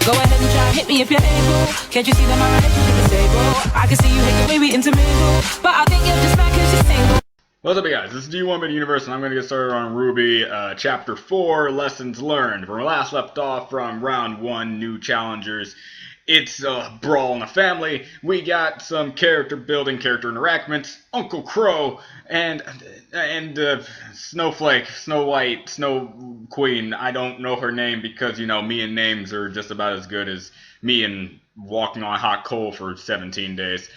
Go ahead and try hit me if you're able. Can't you see that my relationship is stable? I can see you hate the way we intermingle, but I think you're just mad cause you're single. What's up, guys? This is D1 Universe, and I'm going to get started on RWBY, Chapter 4, Lessons Learned. When we last left off from Round 1, New Challengers, it's a brawl in the family. We got some character building, character interactions, Uncle Crow, and Snowflake, Snow White, Snow Queen. I don't know her name because, you know, me and names are just about as good as me and walking on hot coal for 17 days.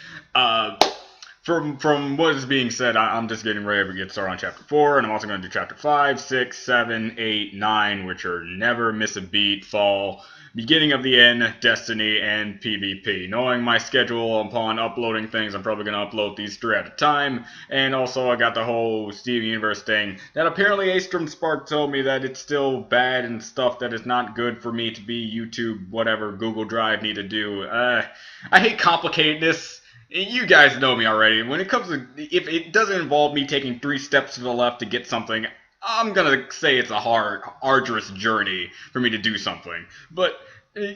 From what is being said, I'm just getting ready to get started on Chapter 4, and I'm also going to do Chapter 5, 6, 7, 8, 9, which are Never Miss a Beat, Fall, Beginning of the End, Destiny, and PvP. Knowing my schedule upon uploading things, I'm probably going to upload these 3 at a time, and also I got the whole Steven Universe thing that apparently Astrom Spark told me that it's still bad and stuff, that it's not good for me to be YouTube, whatever, Google Drive need to do. I hate complicatedness. You guys know me already. When it comes to, if it doesn't involve me taking 3 steps to the left to get something, I'm gonna say it's a hard, arduous journey for me to do something. But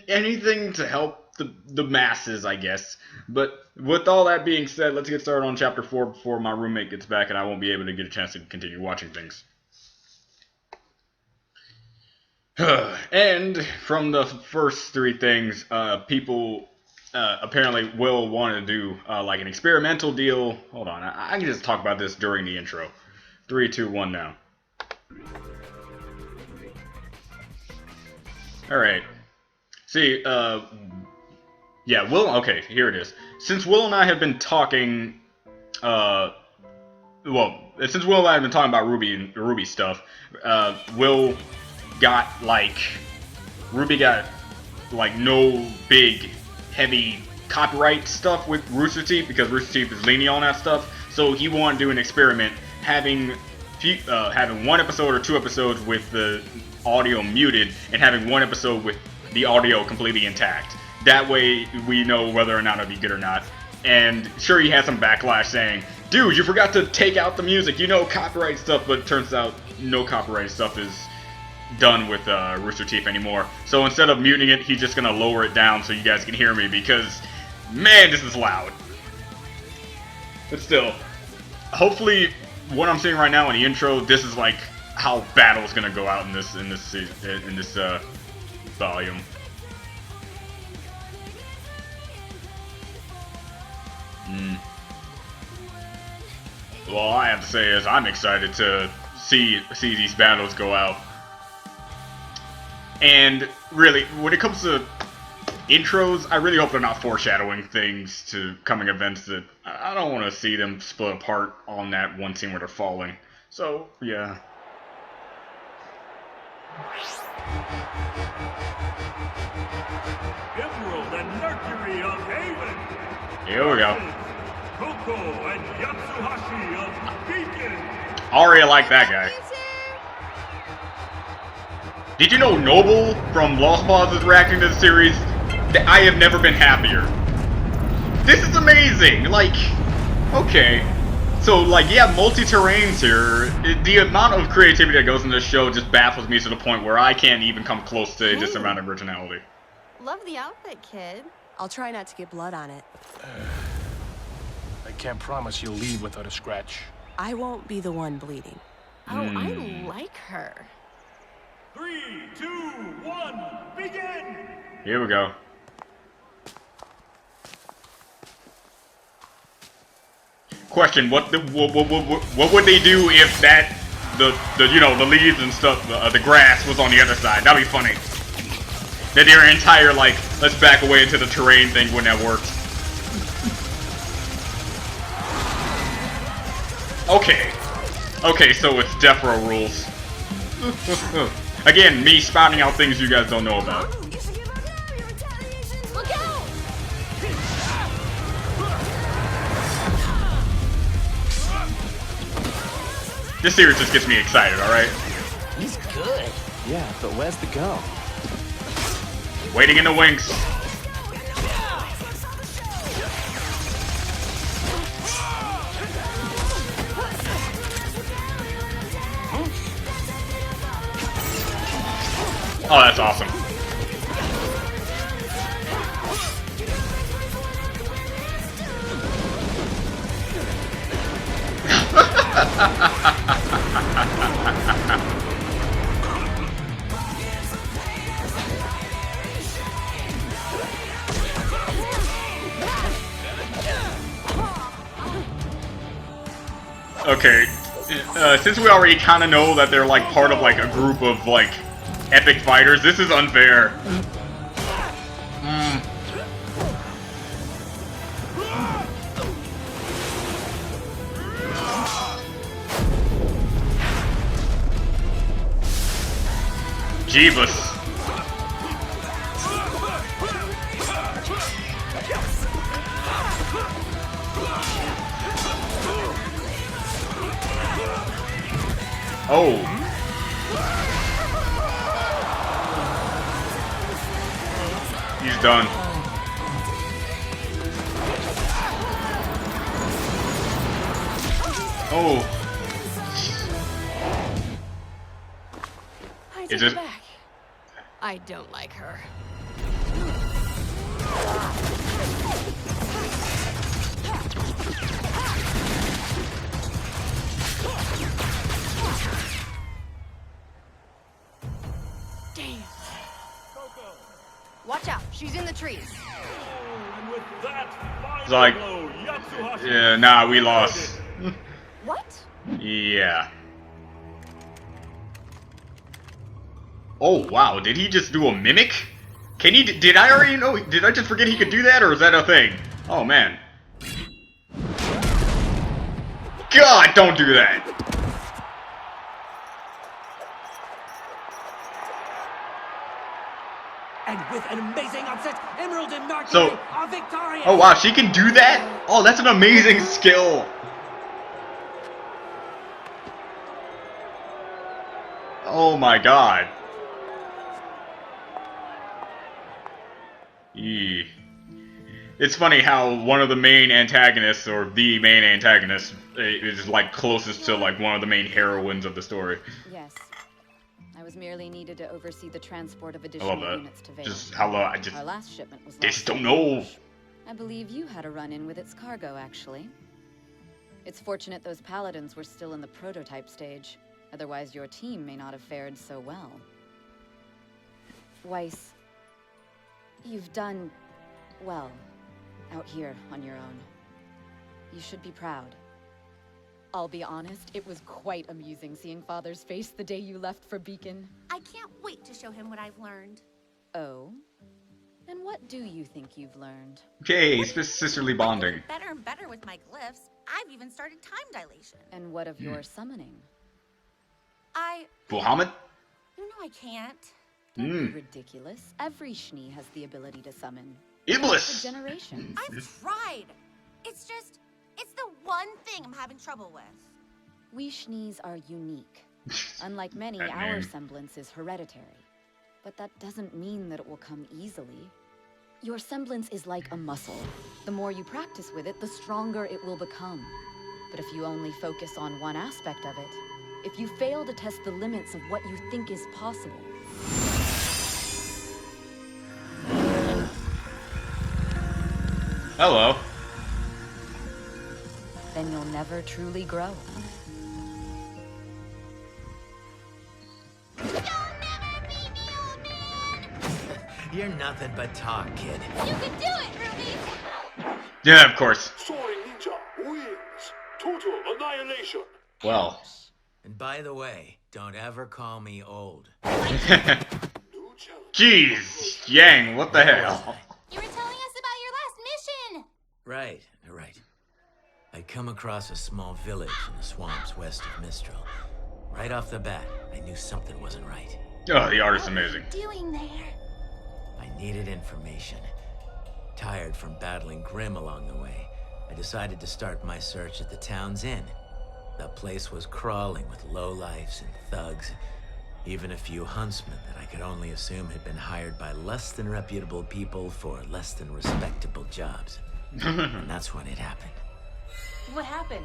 anything to help the masses, I guess. But with all that being said, let's get started on Chapter 4 before my roommate gets back and I won't be able to get a chance to continue watching things. And from the first 3 things, people apparently will want to do like an experimental deal. Hold on, I can just talk about this during the intro. 3, 2, 1 now. Alright. See, yeah, Will, okay, here it is. Since Will and I have been talking, since Will and I have been talking about RWBY stuff, RWBY got, like, no big heavy copyright stuff with Rooster Teeth because Rooster Teeth is leaning on that stuff. So he wanted to do an experiment, having 1 episode or 2 episodes with the audio muted and having 1 episode with the audio completely intact. That way we know whether or not it'll be good or not. And sure, he had some backlash saying, "Dude, you forgot to take out the music. You know copyright stuff," but it turns out no copyright stuff is done with Rooster Teeth anymore. So instead of muting it, he's just gonna lower it down so you guys can hear me because, man, this is loud. But still, hopefully, what I'm seeing right now in the intro, this is like how battle's gonna go out in this volume. Well, all I have to say is I'm excited to see these battles go out. And really, when it comes to intros, I really hope they're not foreshadowing things to coming events that I don't want to see them split apart on that one scene where they're falling. So, yeah. Emerald and Mercury of Haven. Here we go. Coco and Yatsuhashi of Beacon. Already like that guy. Did you know Noble from Lost Cause is reacting to the series? I have never been happier. This is amazing! Like, okay. So, like, yeah, multi-terrains here. The amount of creativity that goes in this show just baffles me to the point where I can't even come close to this amount of originality. Love the outfit, kid. I'll try not to get blood on it. I can't promise you'll leave without a scratch. I won't be the one bleeding. Oh, I like her. 3, 2, 1, begin! Here we go. Question: What would they do if the leaves and stuff, the grass was on the other side? That'd be funny. That their entire let's back away into the terrain thing wouldn't have worked. Okay, so it's Death Row rules. Again, me spouting out things you guys don't know about. Look out! This series just gets me excited, alright? He's good. Yeah, but where's the girl? Waiting in the wings. Oh, that's awesome. Okay, since we already kind of know that they're like part of like a group of like epic fighters, this is unfair. Jeebus. Oh. He's done. Oh. Is it? Back. I don't like her. Damn. Watch out, she's in the trees. And with that It's final like, blow, Yatsuhashi yeah, nah, we lost. What? Yeah. Oh, wow, did he just do a mimic? Can he, did I already know, did I just forget he could do that, or is that a thing? Oh, man. God, don't do that! And with an amazing upset, Emerald and Mercury So- are victorious! Oh, wow, she can do that? Oh, that's an amazing skill! Oh my god. Eee. It's funny how one of the main antagonists, or the main antagonist, is like closest to like one of the main heroines of the story. Yes. I was merely needed to oversee the transport of I additional love units to that. Vale. Just hello, I just Our last shipment was they lost just don't in know. ambush. I believe you had a run-in with its cargo, actually. It's fortunate those paladins were still in the prototype stage. Otherwise, your team may not have fared so well. Weiss, you've done well out here on your own. You should be proud. I'll be honest, it was quite amusing seeing Father's face the day you left for Beacon. I can't wait to show him what I've learned. Oh? And what do you think you've learned? Okay, sisterly bonding. Better and better with my glyphs. I've even started time dilation. And what of your summoning? Muhammad? You know I can't. Don't be ridiculous. Every Schnee has the ability to summon. Iblis! For generations. I've tried. It's the one thing I'm having trouble with. We Schnees are unique. Unlike many, That our name. semblance is hereditary. But that doesn't mean that it will come easily. Your semblance is like a muscle. The more you practice with it, the stronger it will become. But if you only focus on one aspect of it, if you fail to test the limits of what you think is possible, Hello. then you'll never truly grow. You're nothing but talk, kid. You can do it, Ruby! Yeah, of course. Soaring Ninja wins. Total annihilation. Well. And by the way, don't ever call me old. New challenge. Jeez, Yang, what the hell? You were telling us about your last mission! Right. I'd come across a small village in the swamps west of Mistral. Right off the bat, I knew something wasn't right. Oh, the art is amazing. Doing there? I needed information. Tired from battling Grimm along the way, I decided to start my search at the town's inn. The place was crawling with lowlifes and thugs, even a few huntsmen that I could only assume had been hired by less than reputable people for less than respectable jobs. And that's when it happened. What happened?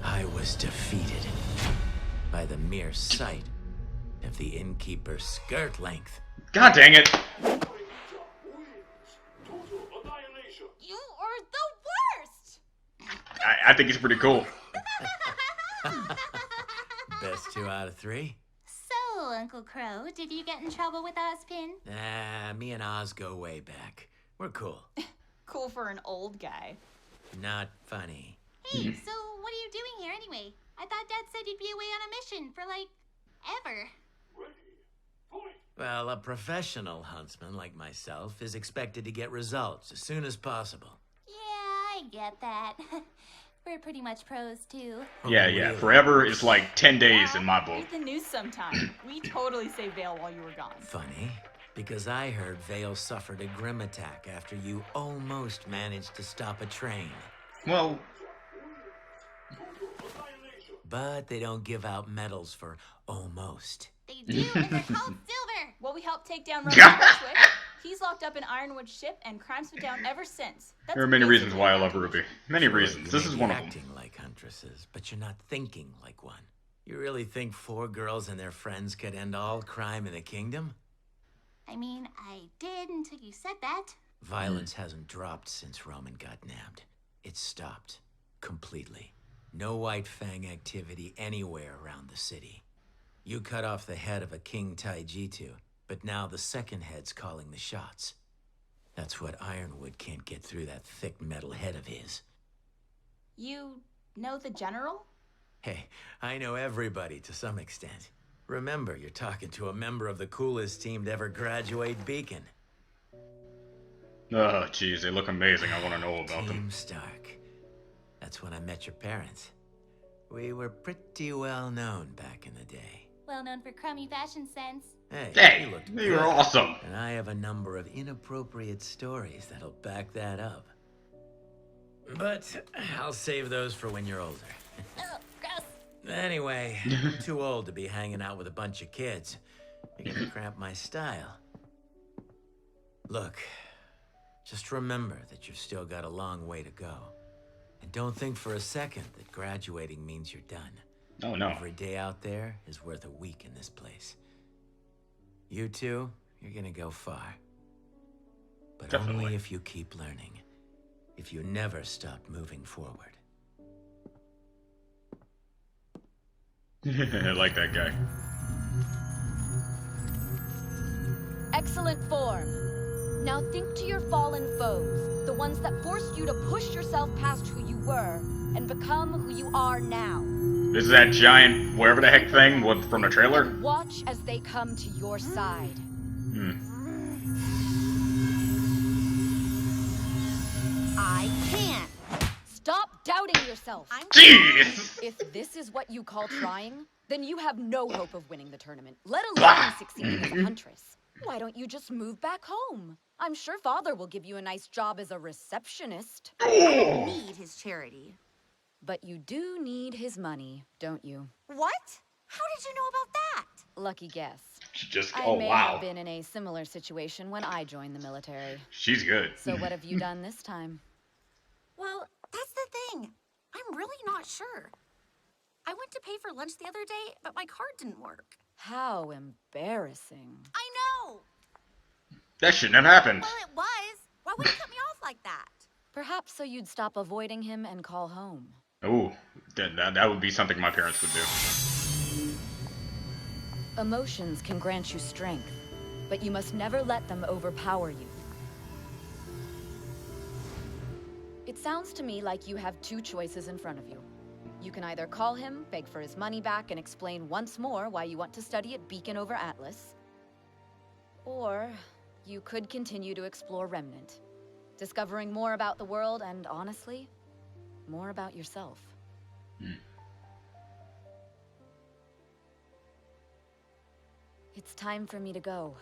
I was defeated by the mere sight of the innkeeper's skirt length. God dang it. Soaring Ninja wins. Total annihilation. You are the worst! I think he's pretty cool. Best 2 out of 3? So, Uncle Crow, did you get in trouble with Ozpin? Nah, me and Oz go way back. We're cool. Cool for an old guy. Not funny. Hey, so what are you doing here anyway? I thought Dad said you'd be away on a mission for, like, ever. Well, a professional huntsman like myself is expected to get results as soon as possible. Yeah, I get that. We're pretty much pros, too. Yeah, Really? forever is like 10 days in my book. Read the news sometime. We totally saved Vale while you were gone. Funny, because I heard Vale suffered a grim attack after you almost managed to stop a train. Well, But they don't give out medals for almost. They do, and they're called silver. Well, we helped take down Roman Bushwick. He's locked up in Ironwood's ship, and crime's been down ever since. That's there are many reasons basically why I an love outrage. RWBY. Many Sure, reasons. you This may is be one of them. acting like huntresses, but you're not thinking like one. You really think 4 girls and their friends could end all crime in the kingdom? I mean, I did until you said that. Violence hasn't dropped since Roman got nabbed. It's stopped. Completely. No White Fang activity anywhere around the city. You cut off the head of a King Taijitu, but now the second head's calling the shots. That's what Ironwood can't get through that thick metal head of his. You know the general? Hey, I know everybody to some extent. Remember, you're talking to a member of the coolest team to ever graduate Beacon. Oh, jeez, they look amazing. I want to know about them. Team Stark. That's when I met your parents. We were pretty well known back in the day. Well known for crummy fashion sense. Hey, you looked you were good. awesome. And I have a number of inappropriate stories that'll back that up. But I'll save those for when you're older. Ugh, gross. Anyway, I'm too old to be hanging out with a bunch of kids. You're gonna cramp my style. Look, just remember that you've still got a long way to go. And don't think for a second that graduating means you're done. Oh, no. Every day out there is worth a week in this place. You two, you're gonna go far. But Definitely. only if you keep learning. If you never stop moving forward. I like that guy. Excellent form. Now think to your fallen foes, the ones that forced you to push yourself past who you were and become who you are now. This is that giant, whatever the heck thing from the trailer? Watch as they come to your side. I can't. Stop doubting yourself. Jeez! If this is what you call trying, then you have no hope of winning the tournament, let alone succeeding as a huntress. Why don't you just move back home? I'm sure Father will give you a nice job as a receptionist. I don't need his charity. But you do need his money, don't you? What? How did you know about that? Lucky guess. Just, I oh, may wow. have been in a similar situation when I joined the military. She's good. So what have you done this time? Well, that's the thing. I'm really not sure. I went to pay for lunch the other day, but my card didn't work. How embarrassing. I know. That shouldn't have happened. Well, it was. Why would he cut me off like that? Perhaps so you'd stop avoiding him and call home. Ooh, that would be something my parents would do. Emotions can grant you strength, but you must never let them overpower you. It sounds to me like you have 2 choices in front of you. You can either call him, beg for his money back, and explain once more why you want to study at Beacon over Atlas. Or you could continue to explore Remnant, discovering more about the world and, honestly, more about yourself. It's time for me to go.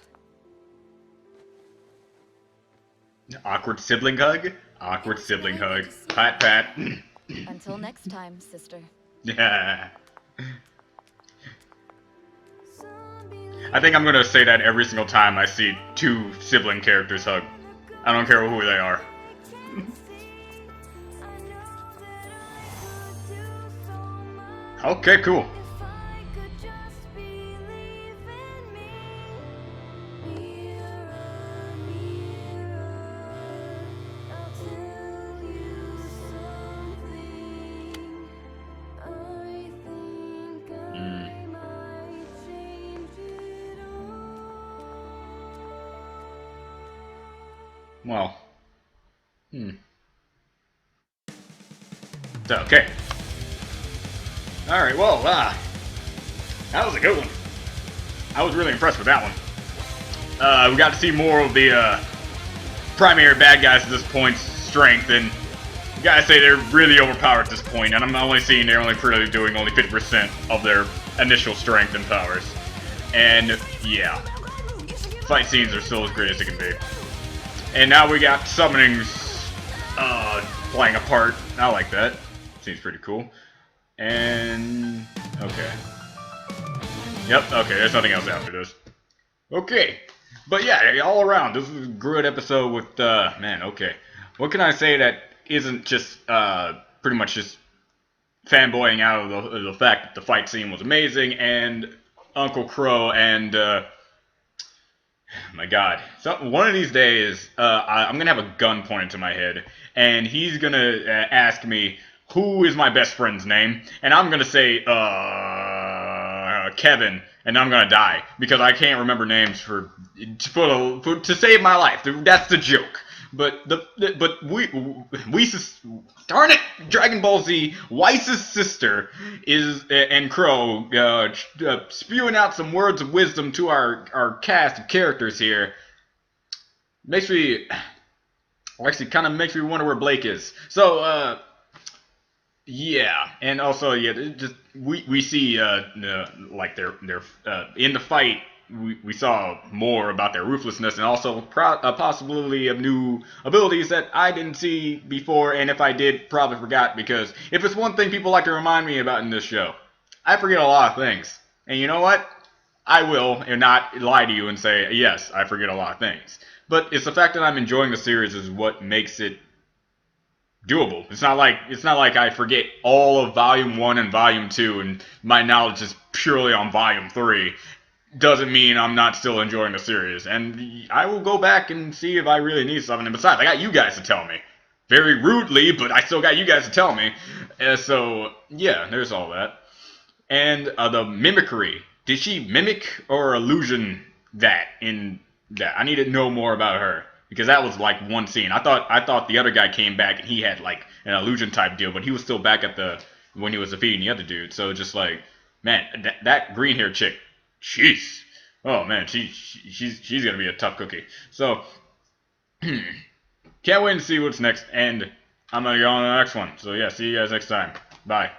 Awkward sibling hug? Awkward sibling hug. Pat, pat. Until next time, sister. Yeah. I think I'm gonna say that every single time I see 2 sibling characters hug. I don't care who they are. Okay, cool. Well. Okay. Alright, well, that was a good one. I was really impressed with that one. We got to see more of the primary bad guys at this point's strength, and you gotta say they're really overpowered at this point, and I'm only seeing they're only really doing only 50% of their initial strength and powers. And, yeah. Fight scenes are still as great as they can be. And now we got summonings playing a part. I like that. Seems pretty cool. And... okay. Yep, okay, there's nothing else after this. Okay. But yeah, all around, this is a good episode with, man, okay. What can I say that isn't just, pretty much just fanboying out of the fact that the fight scene was amazing, and Uncle Crow and, my god. So, one of these days, I'm gonna have a gun pointed to my head, and he's gonna ask me, who is my best friend's name? And I'm gonna say, Kevin, and I'm gonna die because I can't remember names to save my life. That's the joke. But darn it, Dragon Ball Z, Whice's sister is and Crow spewing out some words of wisdom to our cast of characters here. Kind of makes me wonder where Blake is. So yeah, and also just we see like they're in the fight. We saw more about their ruthlessness and also a possibility of new abilities that I didn't see before, and if I did, probably forgot, because if it's one thing people like to remind me about in this show, I forget a lot of things. And you know what? I will, and not lie to you and say, yes, I forget a lot of things. But it's the fact that I'm enjoying the series is what makes it doable. It's not like I forget all of Volume 1 and Volume 2 and my knowledge is purely on Volume 3. Doesn't mean I'm not still enjoying the series. And I will go back and see if I really need something. And besides, I got you guys to tell me. Very rudely, but I still got you guys to tell me. So, yeah, there's all that. And the mimicry. Did she mimic or illusion that in that? I need to know more about her. Because that was like one scene. I thought the other guy came back and he had like an illusion type deal, but he was still back at when he was defeating the other dude. So just like, man, that green haired chick, jeez. Oh man, she's gonna be a tough cookie. So can't wait to see what's next, and I'm gonna go on to the next one. So yeah, see you guys next time. Bye.